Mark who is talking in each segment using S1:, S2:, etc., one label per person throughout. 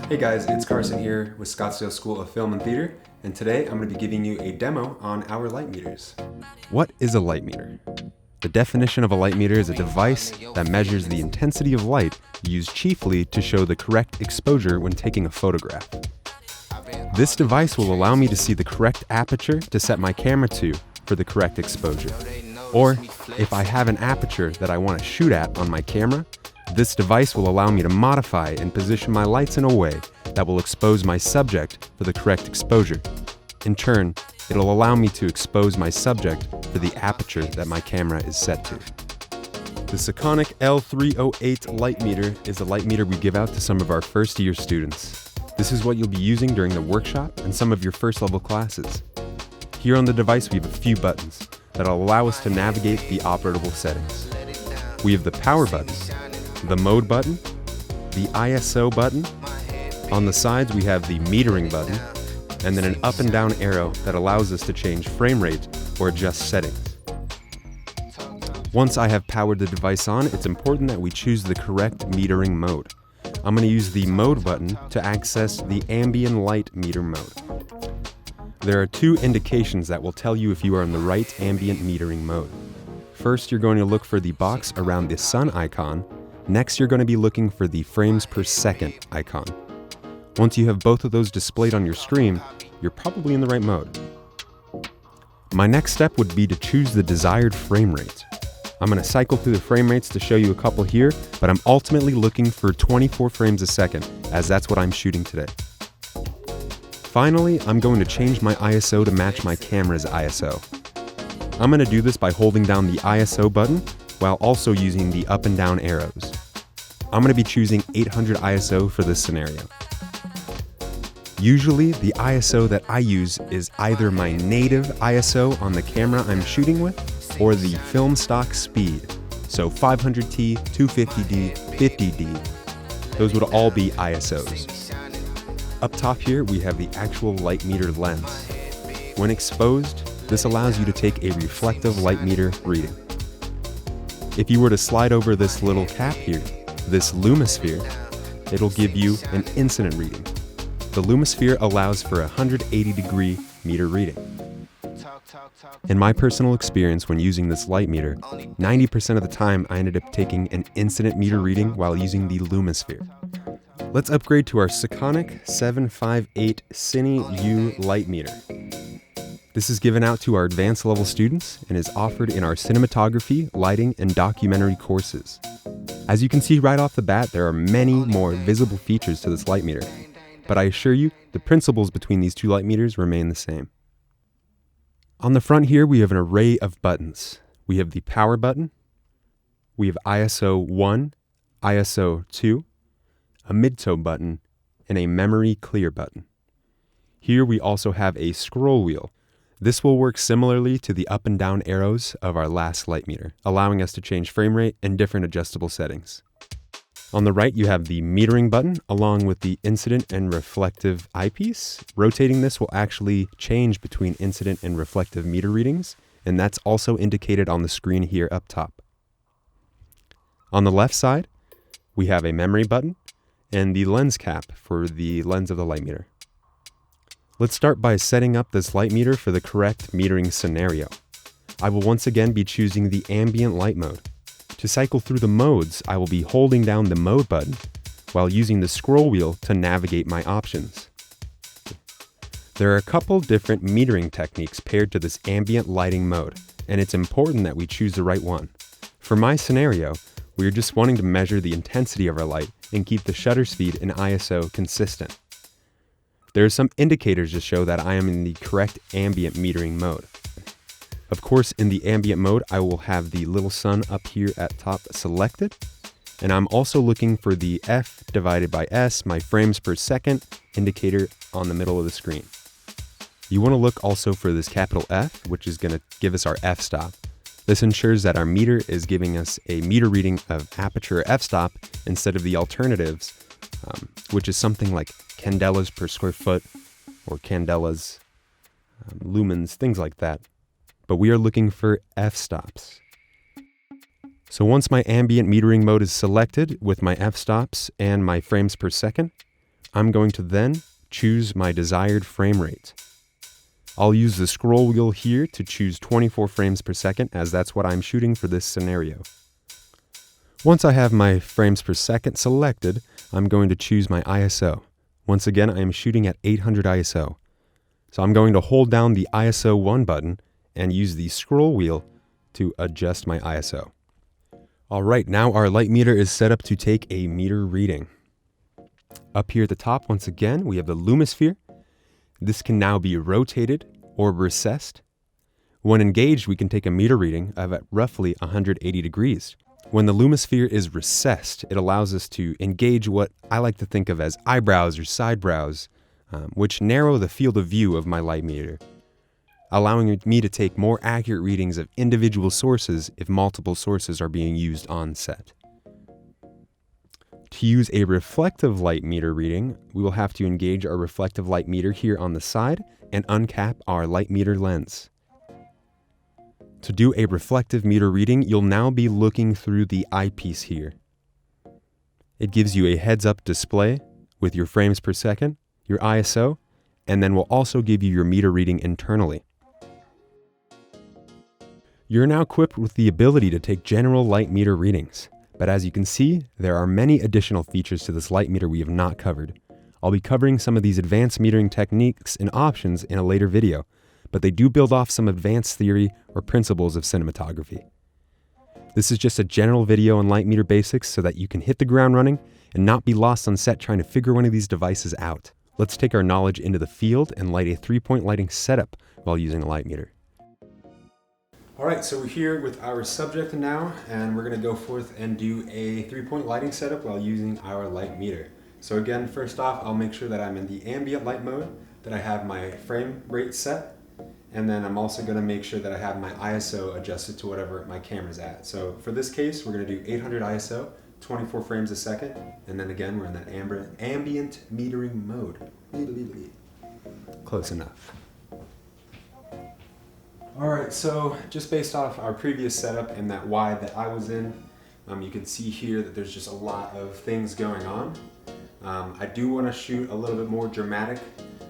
S1: Hey guys, it's Carson here with Scottsdale School of Film and Theater, and today I'm going to be giving you a demo on our light meters. What is a light meter? The definition of a light meter is a device that measures the intensity of light used chiefly to show the correct exposure when taking a photograph. This device will allow me to see the correct aperture to set my camera to for the correct exposure. Or, if I have an aperture that I want to shoot at on my camera, this device will allow me to modify and position my lights in a way that will expose my subject for the correct exposure. In turn, it'll allow me to expose my subject for the aperture that my camera is set to. The Sekonic L308 light meter is a light meter we give out to some of our first year students. This is what you'll be using during the workshop and some of your first level classes. Here on the device we have a few buttons that'll allow us to navigate the operable settings. We have the power button, the mode button, the ISO button. On the sides we have the metering button, and then an up and down arrow that allows us to change frame rate or adjust settings. Once I have powered the device on, it's important that we choose the correct metering mode. I'm going to use the mode button to access the ambient light meter mode. There are two indications that will tell you if you are in the right ambient metering mode. First, you're going to look for the box around the sun icon. Next, you're going to be looking for the frames per second icon. Once you have both of those displayed on your screen, you're probably in the right mode. My next step would be to choose the desired frame rate. I'm going to cycle through the frame rates to show you a couple here, but I'm ultimately looking for 24 frames a second, as that's what I'm shooting today. Finally, I'm going to change my ISO to match my camera's ISO. I'm going to do this by holding down the ISO button while also using the up and down arrows. I'm going to be choosing 800 ISO for this scenario. Usually, the ISO that I use is either my native ISO on the camera I'm shooting with, or the film stock speed. So 500T, 250D, 50D. Those would all be ISOs. Up top here, we have the actual light meter lens. When exposed, this allows you to take a reflective light meter reading. If you were to slide over this little cap here, this lumisphere, it'll give you an incident reading. The lumisphere allows for a 180-degree meter reading. In my personal experience when using this light meter, 90% of the time I ended up taking an incident meter reading while using the lumisphere. Let's upgrade to our Sekonic 758 Cine U light meter. This is given out to our advanced level students and is offered in our cinematography, lighting, and documentary courses. As you can see right off the bat, there are many more visible features to this light meter, but I assure you, the principles between these two light meters remain the same. On the front here, we have an array of buttons. We have the power button, we have ISO 1, ISO 2, a mid-toe button, and a memory clear button. Here we also have a scroll wheel. This will work similarly to the up and down arrows of our last light meter, allowing us to change frame rate and different adjustable settings. On the right, you have the metering button along with the incident and reflective eyepiece. Rotating this will actually change between incident and reflective meter readings, and that's also indicated on the screen here up top. On the left side, we have a memory button and the lens cap for the lens of the light meter. Let's start by setting up this light meter for the correct metering scenario. I will once again be choosing the ambient light mode. To cycle through the modes, I will be holding down the mode button while using the scroll wheel to navigate my options. There are a couple different metering techniques paired to this ambient lighting mode, and it's important that we choose the right one. For my scenario, we are just wanting to measure the intensity of our light and keep the shutter speed and ISO consistent. There are some indicators to show that I am in the correct ambient metering mode. Of course, in the ambient mode, I will have the little sun up here at top selected, and I'm also looking for the F divided by S, my frames per second indicator on the middle of the screen. You want to look also for this capital F, which is going to give us our f-stop. This ensures that our meter is giving us a meter reading of aperture f-stop instead of the alternatives, which is something like candelas per square foot or candelas, lumens, things like that. But we are looking for f-stops. So once my ambient metering mode is selected with my f-stops and my frames per second, I'm going to then choose my desired frame rate. I'll use the scroll wheel here to choose 24 frames per second, as that's what I'm shooting for this scenario. Once I have my frames per second selected, I'm going to choose my ISO. Once again, I am shooting at 800 ISO. So I'm going to hold down the ISO 1 button and use the scroll wheel to adjust my ISO. Alright, now our light meter is set up to take a meter reading. Up here at the top, once again, we have the lumisphere. This can now be rotated or recessed. When engaged, we can take a meter reading of at roughly 180 degrees. When the lumisphere is recessed, it allows us to engage what I like to think of as eyebrows or side brows, which narrow the field of view of my light meter, allowing me to take more accurate readings of individual sources if multiple sources are being used on set. To use a reflective light meter reading, we will have to engage our reflective light meter here on the side and uncap our light meter lens. To do a reflective meter reading, you'll now be looking through the eyepiece here. It gives you a heads-up display with your frames per second, your ISO, and then will also give you your meter reading internally. You're now equipped with the ability to take general light meter readings. But as you can see, there are many additional features to this light meter we have not covered. I'll be covering some of these advanced metering techniques and options in a later video, but they do build off some advanced theory or principles of cinematography. This is just a general video on light meter basics so that you can hit the ground running and not be lost on set trying to figure one of these devices out. Let's take our knowledge into the field and light a 3-point lighting setup while using a light meter. Alright, so we're here with our subject now, and we're going to go forth and do a 3-point lighting setup while using our light meter. So again, first off, I'll make sure that I'm in the ambient light mode, that I have my frame rate set, and then I'm also going to make sure that I have my ISO adjusted to whatever my camera's at. So for this case, we're going to do 800 ISO, 24 frames a second, and then again, we're in that ambient metering mode. Close enough. Alright, so just based off our previous setup and that wide that I was in, you can see here that there's just a lot of things going on. I do want to shoot a little bit more dramatic.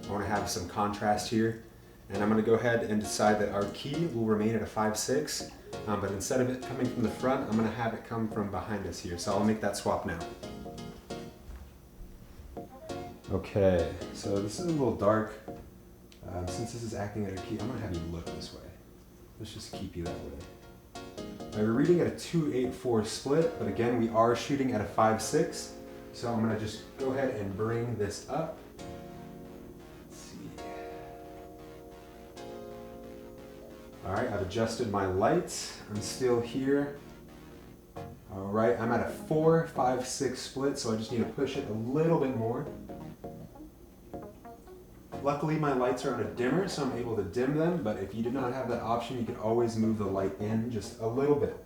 S1: I want to have some contrast here. And I'm going to go ahead and decide that our key will remain at a 5/6, but instead of it coming from the front, I'm going to have it come from behind us here. So I'll make that swap now. Okay, so this is a little dark. Since this is acting as a key, I'm going to have you look this way. Let's just keep you that way. We're reading at a 2/8/4 split, but again, we are shooting at a 5/6. So I'm going to just go ahead and bring this up. Let's see. Alright, I've adjusted my lights. I'm still here. Alright, I'm at a 4/5/6 split, so I just need to push it a little bit more. Luckily, my lights are on a dimmer, so I'm able to dim them, but if you did not have that option, you could always move the light in just a little bit.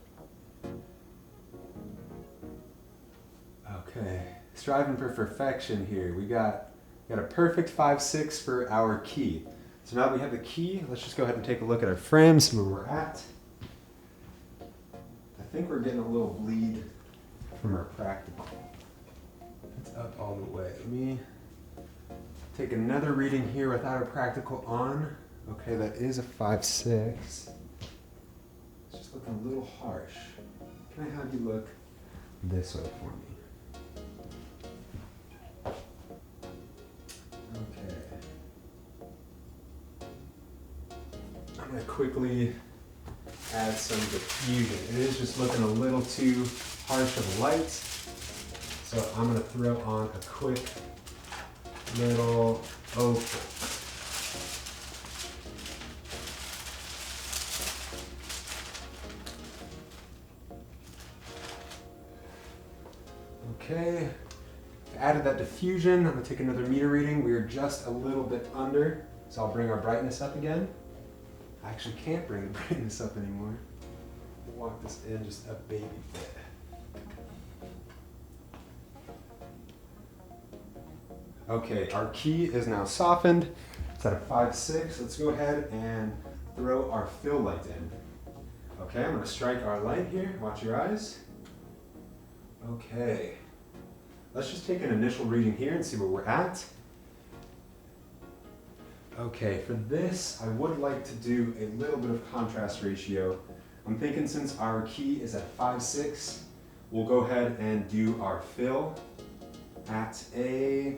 S1: Okay, striving for perfection here. We got a perfect 5/6 for our key. So now that we have the key, let's just go ahead and take a look at our frames, where we're at. I think we're getting a little bleed from our practical. It's up all the way. Let me take another reading here without our practical on. Okay, that is a 5/6. It's just looking a little harsh. Can I have you look this way for me? Okay. I'm going to quickly add some diffusion. It is just looking a little too harsh of a light. So I'm going to throw on a quick little opal. Okay, added that diffusion. I'm going to take another meter reading. We are just a little bit under, so I'll bring our brightness up again. I actually can't bring the brightness up anymore. Walk this in just a baby bit. Okay, our key is now softened. It's at a 5/6. Let's go ahead and throw our fill light in. Okay, I'm going to strike our light here. Watch your eyes. Okay. let's just take an initial reading here and see where we're at. Okay, for this, I would like to do a little bit of contrast ratio. I'm thinking since our key is at 5.6, we'll go ahead and do our fill at a,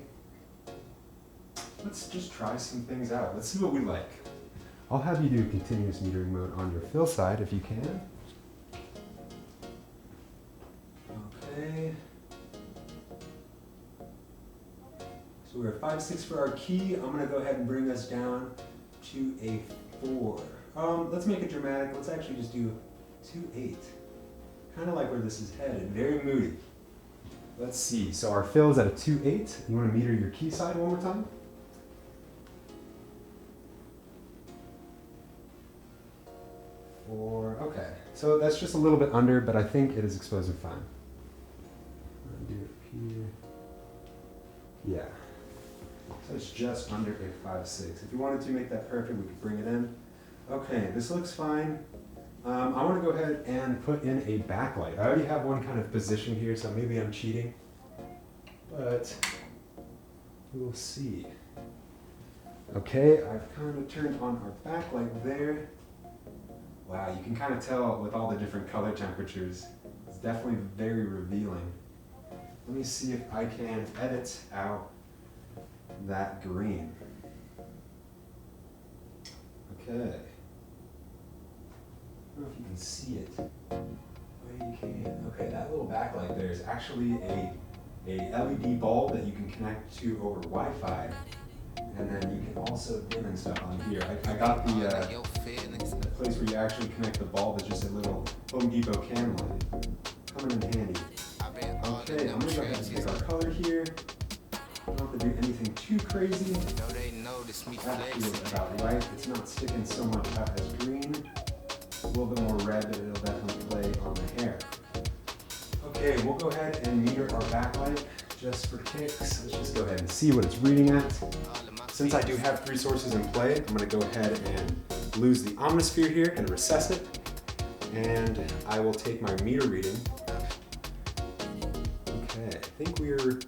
S1: let's just try some things out. Let's see what we like. I'll have you do continuous metering mode on your fill side if you can. Okay. So we're at 5.6 for our key. I'm gonna go ahead and bring us down to a 4. Let's make it dramatic. Let's actually just do 2.8. Kind of like where this is headed. Very moody. Let's see. So our fill is at a 2.8. You want to meter your key side one more time? Okay. So that's just a little bit under, but I think it is exposing fine. I'm gonna do it here. Yeah. So it's just under a 5.6. If you wanted to make that perfect, we could bring it in. Okay, this looks fine. I want to go ahead and put in a backlight. I already have one kind of position here, so maybe I'm cheating, but we'll see. Okay, I've kind of turned on our backlight there. Wow, you can kind of tell with all the different color temperatures. It's definitely very revealing. Let me see if I can edit out that green. Okay. I don't know if you can see it. Maybe you can. Okay, that little backlight there is actually a LED bulb that you can connect to over Wi-Fi, and then you can also dim and stuff on here. I got the place where you actually connect the bulb. It's just a little Home Depot can light. Coming in handy. Okay, I'm gonna go ahead and pick our color here. I don't have to do anything too crazy. That feels about right. It's not sticking so much out as green. A little bit more red, but it'll definitely play on the hair. Okay, we'll go ahead and meter our backlight just for kicks. Let's just go ahead and see what it's reading at. Since I do have 3 sources in play, I'm going to go ahead and lose the omnisphere here and recess it. And I will take my meter reading. Okay, I think we're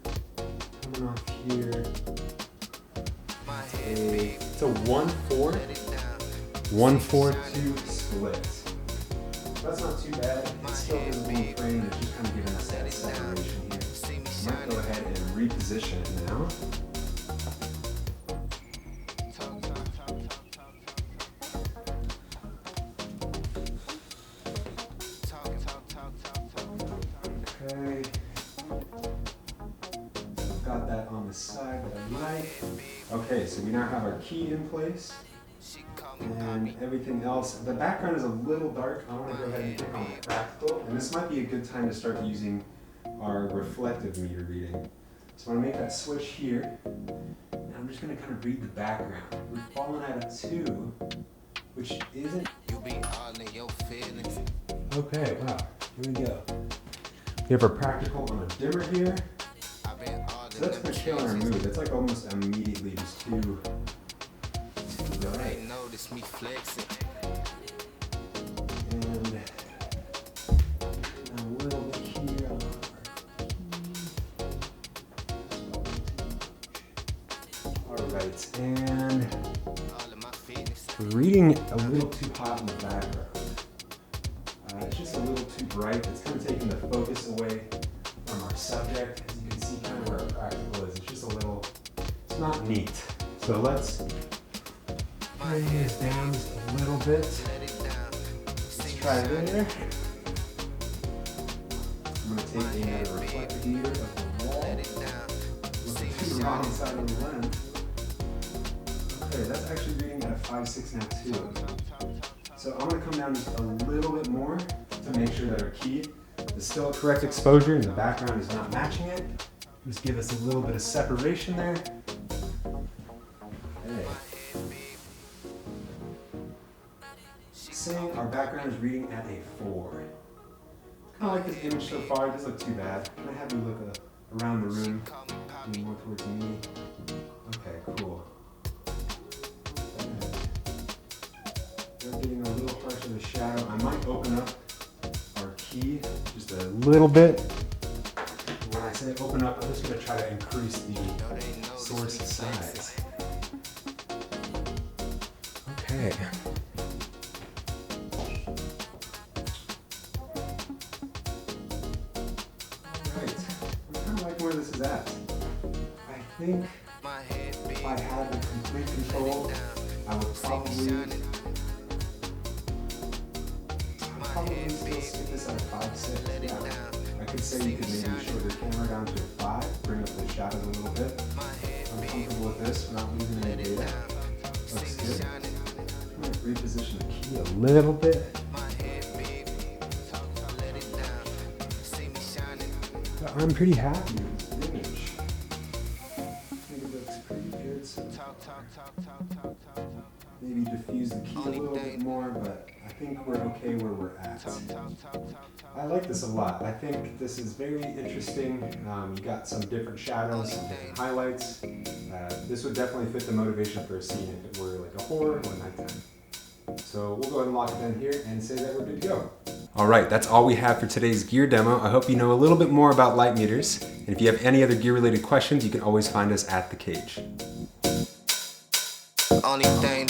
S1: coming off here. It's a 1-4. 1-4-2 split. So that's not too bad. It's still in one frame. It's just kind of giving us that separation here. I might go ahead and reposition it now. Okay. I've got that on the side that I like. Okay, so we now have our key in place. And everything else. The background is a little dark. I want to go ahead and click on practical. And this might be a good time to start using our reflective meter reading. So I'm going to make that switch here. And I'm just going to kind of read the background. We're falling at a 2, which isn't. Okay, wow. Here we go. We have our practical on a dimmer here. So that's going to kill our mood. It's like almost immediately just too bright. Me flexing. And a little bit here on our key. Alright, and reading a little too hot in the background. It's just a little too bright. It's kind of taking the focus away from our subject. As you can see kind of where our practical is. It's just a little, it's not neat. So let's bring this down just a little bit. Let's try it there. I'm going to take another reflective meter of the wall. Look to the wrong side of the lens. Okay, that's actually reading at a 5.6 now too. So I'm going to come down just a little bit more to make sure that our key is still at correct exposure and the background is not matching it. Just give us a little bit of separation there. Okay. Our background is reading at a 4. Kind of like this image so far. It doesn't look too bad. Can I have you look around the room, more towards me? Okay, cool. We're getting a little harsh of the shadow. I might open up our key just a little bit. When I say open up, I'm just try to increase the source size. Okay. Alright, I kind of like where this is at. I think if I had the complete control, I would probably still stick this at a 5.6. Yeah. I could say you could maybe shorten your camera down to a 5, bring up the shadows a little bit. I'm comfortable with this without losing any data. Looks good. I might reposition the key a little bit. But I'm pretty happy with this image. I think it looks pretty good. So maybe diffuse the key a little bit more, but I think we're okay where we're at. I like this a lot. I think this is very interesting. You got some different shadows, some different highlights. This would definitely fit the motivation for a scene if it were like a horror or nighttime. So we'll go ahead and lock it in here and say that we're good to go. All right, that's all we have for today's gear demo. I hope you know a little bit more about light meters. And if you have any other gear related questions, you can always find us at The Cage. Only thing